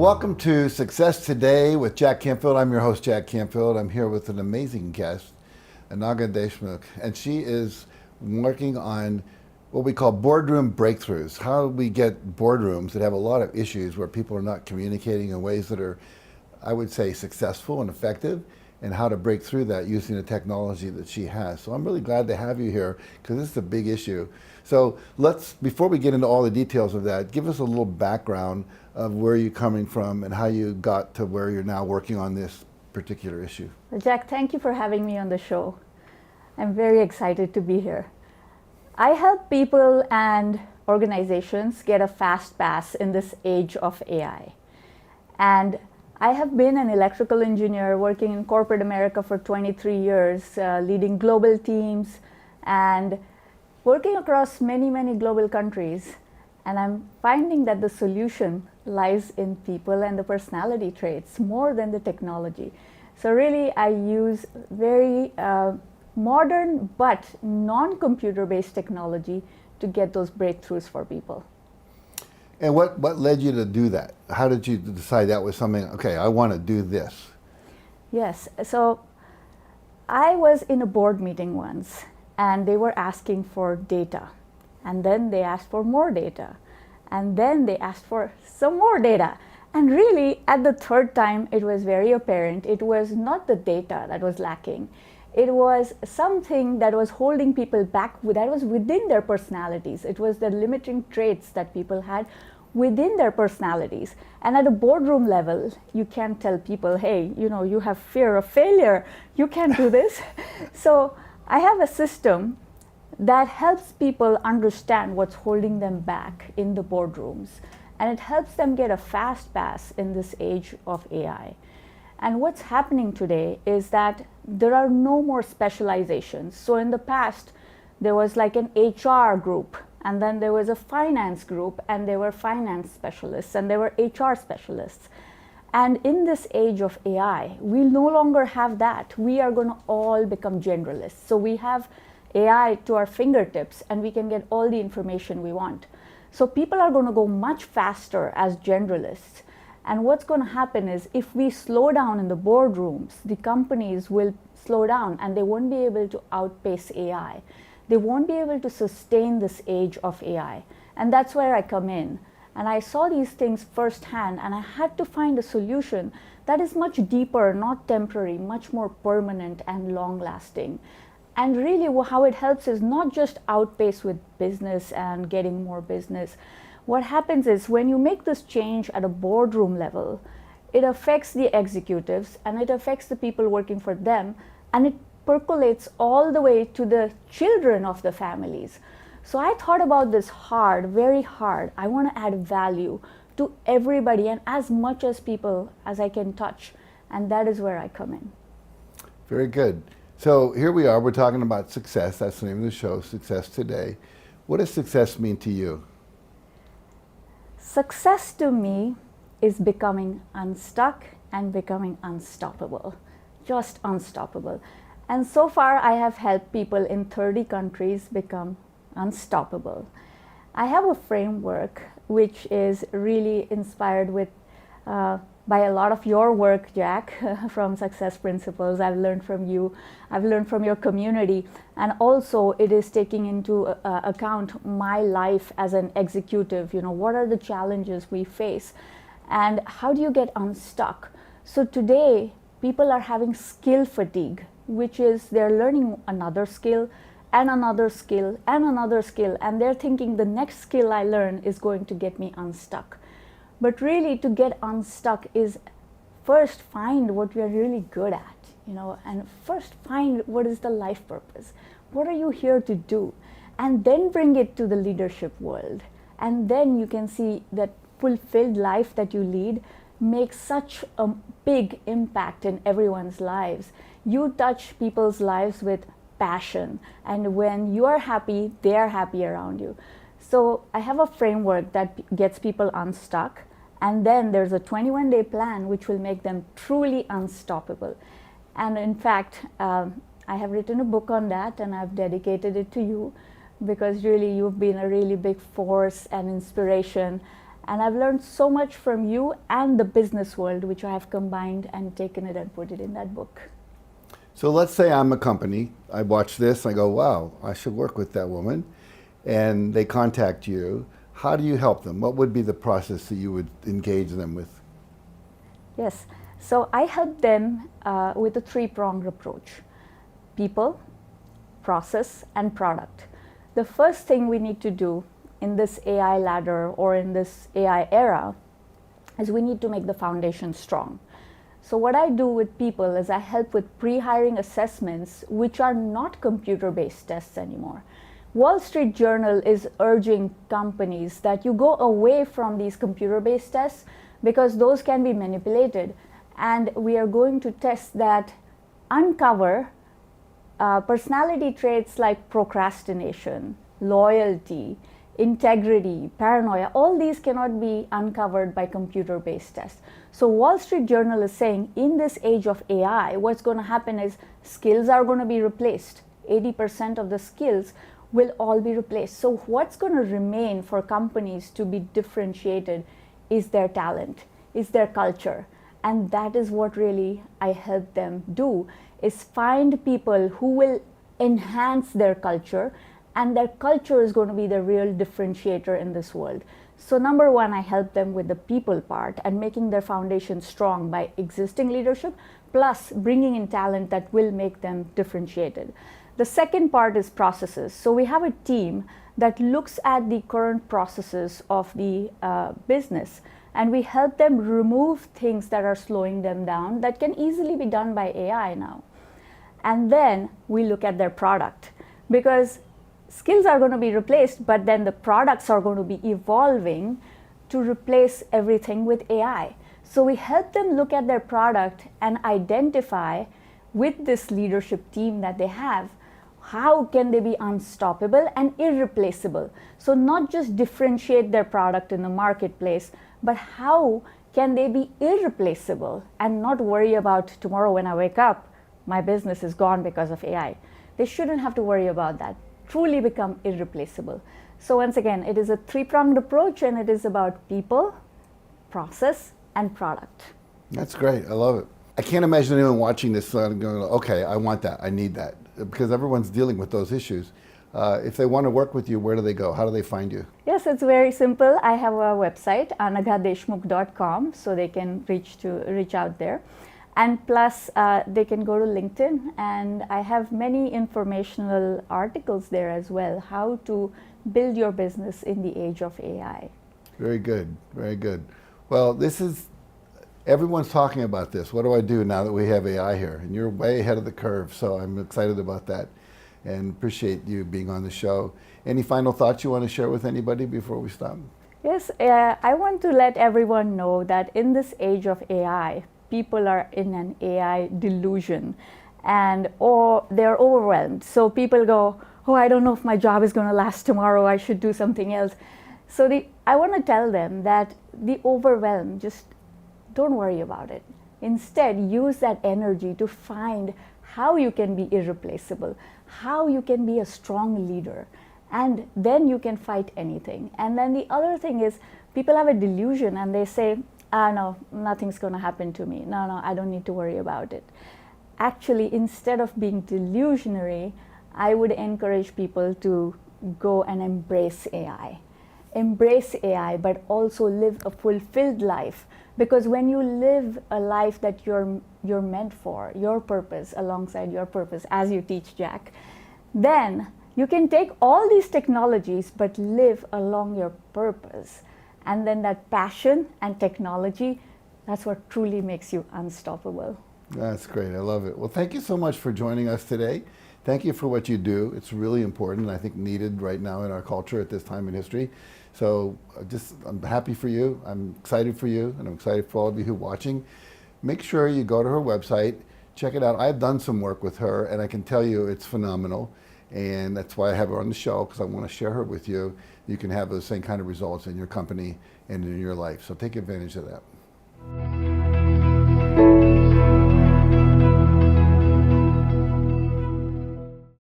welcome to Success Today with Jack Canfield. I'm your host, Jack Canfield. I'm here with an amazing guest, Anagha Deshmukh, and she is working on what we call boardroom breakthroughs. How we get boardrooms that have a lot of issues where people are not communicating in ways that are, I would say, successful and effective, and how to break through that using the technology that she has. So I'm really glad to have you here because this is a big issue. So before we get into all the details of that, give us a little background of where you're coming from and how you got to where you're now working on this particular issue. Well, Jack, thank you for having me on the show. I'm very excited to be here. I help people and organizations get a fast pass in this age of AI. And I have been an electrical engineer working in corporate America for 23 years, leading global teams and working across many, many global countries. And I'm finding that the solution lies in people and the personality traits more than the technology. So really, I use very modern but non-computer based technology to get those breakthroughs for people. And what led you to do that? How did you decide that was something, okay, I want to do this? Yes, so I was in a board meeting once and they were asking for data. And then they asked for more data. And then they asked for some more data. And really, at the third time, it was very apparent it was not the data that was lacking. It was something that was holding people back, that was within their personalities. It was the limiting traits that people had within their personalities. And at a boardroom level, you can't tell people, hey, you have fear of failure. You can't do this. So I have a system that helps people understand what's holding them back in the boardrooms. And it helps them get a fast pass in this age of AI. And what's happening today is that there are no more specializations. So in the past, there was like an HR group, and then there was a finance group, and there were finance specialists, and there were HR specialists. And in this age of AI, we no longer have that. We are going to all become generalists. So we have AI to our fingertips, and we can get all the information we want. So people are going to go much faster as generalists. And what's going to happen is if we slow down in the boardrooms, the companies will slow down and they won't be able to outpace AI. They won't be able to sustain this age of AI. And that's where I come in. And I saw these things firsthand, and I had to find a solution that is much deeper, not temporary, much more permanent and long-lasting. And really how it helps is not just outpace with business and getting more business. What happens is when you make this change at a boardroom level, it affects the executives and it affects the people working for them, and it percolates all the way to the children of the families. So I thought about this hard, very hard. I want to add value to everybody and as much as people as I can touch. And that is where I come in. Very good. So here we are, we're talking about success. That's the name of the show, Success Today. What does success mean to you? Success to me is becoming unstuck and becoming unstoppable, just unstoppable. And so far I have helped people in 30 countries become unstoppable. I have a framework which is really inspired by a lot of your work, Jack, from Success Principles. I've learned from you, I've learned from your community, and also it is taking into account my life as an executive. What are the challenges we face and how do you get unstuck? So today, people are having skill fatigue, which is they're learning another skill and another skill and another skill, and they're thinking the next skill I learn is going to get me unstuck. But really, to get unstuck is first find what you're really good at, and first find what is the life purpose. What are you here to do? And then bring it to the leadership world. And then you can see that fulfilled life that you lead makes such a big impact in everyone's lives. You touch people's lives with passion. And when you are happy, they are happy around you. So I have a framework that gets people unstuck, and then there's a 21-day plan which will make them truly unstoppable. And in fact, I have written a book on that, and I've dedicated it to you because really you've been a really big force and inspiration. And I've learned so much from you and the business world, which I have combined and taken it and put it in that book. So let's say I'm a company, I watch this, I go, wow, I should work with that woman, and they contact you. How do you help them? What would be the process that you would engage them with? Yes, so I help them with a three-pronged approach: people, process, and product. The first thing we need to do in this AI ladder or in this AI era is we need to make the foundation strong. So what I do with people is I help with pre-hiring assessments, which are not computer-based tests anymore. Wall Street Journal is urging companies that you go away from these computer-based tests because those can be manipulated, and we are going to test that uncover personality traits like procrastination, loyalty, integrity, paranoia. All these cannot be uncovered by computer-based tests. So Wall Street Journal is saying in this age of AI, what's going to happen is skills are going to be replaced. 80% of the skills will all be replaced. So what's going to remain for companies to be differentiated is their talent, is their culture. And that is what really I help them do, is find people who will enhance their culture, and their culture is going to be the real differentiator in this world. So number one, I help them with the people part and making their foundation strong by existing leadership, plus bringing in talent that will make them differentiated. The second part is processes. So we have a team that looks at the current processes of the business, and we help them remove things that are slowing them down that can easily be done by AI now. And then we look at their product, because skills are going to be replaced, but then the products are going to be evolving to replace everything with AI. So we help them look at their product and identify with this leadership team that they have, how can they be unstoppable and irreplaceable? So not just differentiate their product in the marketplace, but how can they be irreplaceable and not worry about tomorrow when I wake up, my business is gone because of AI. They shouldn't have to worry about that. Truly become irreplaceable. So once again, it is a three-pronged approach, and it is about people, process, and product. That's great. I love it. I can't imagine anyone watching this and going, okay, I want that, I need that, because everyone's dealing with those issues. If they want to work with you, where do they go? How do they find you? Yes, it's very simple. I have a website, anaghadeshmukh.com, so they can reach out there. And plus, they can go to LinkedIn, and I have many informational articles there as well, how to build your business in the age of AI. Very good, very good. Well, everyone's talking about this. What do I do now that we have AI here? And you're way ahead of the curve, so I'm excited about that and appreciate you being on the show. Any final thoughts you want to share with anybody before we stop? Yes, I want to let everyone know that in this age of AI, people are in an AI delusion, or they're overwhelmed. So people go, oh, I don't know if my job is going to last tomorrow, I should do something else. So I want to tell them that the overwhelm, just don't worry about it. Instead, use that energy to find how you can be irreplaceable, how you can be a strong leader, and then you can fight anything. And then the other thing is, people have a delusion and they say, no, nothing's going to happen to me. No, I don't need to worry about it. Actually, instead of being delusionary, I would encourage people to go and embrace AI. Embrace AI, but also live a fulfilled life. Because when you live a life that you're meant for, your purpose alongside your purpose, as you teach, Jack, then you can take all these technologies but live along your purpose. And then that passion and technology, that's what truly makes you unstoppable. That's great. I love it. Well, thank you so much for joining us today. Thank you for what you do. It's really important, and I think needed right now in our culture at this time in history. So I'm happy for you. I'm excited for you, and I'm excited for all of you who are watching. Make sure you go to her website, check it out. I've done some work with her, and I can tell you it's phenomenal. And that's why I have her on the show, because I want to share her with you. You can have those same kind of results in your company and in your life. So take advantage of that.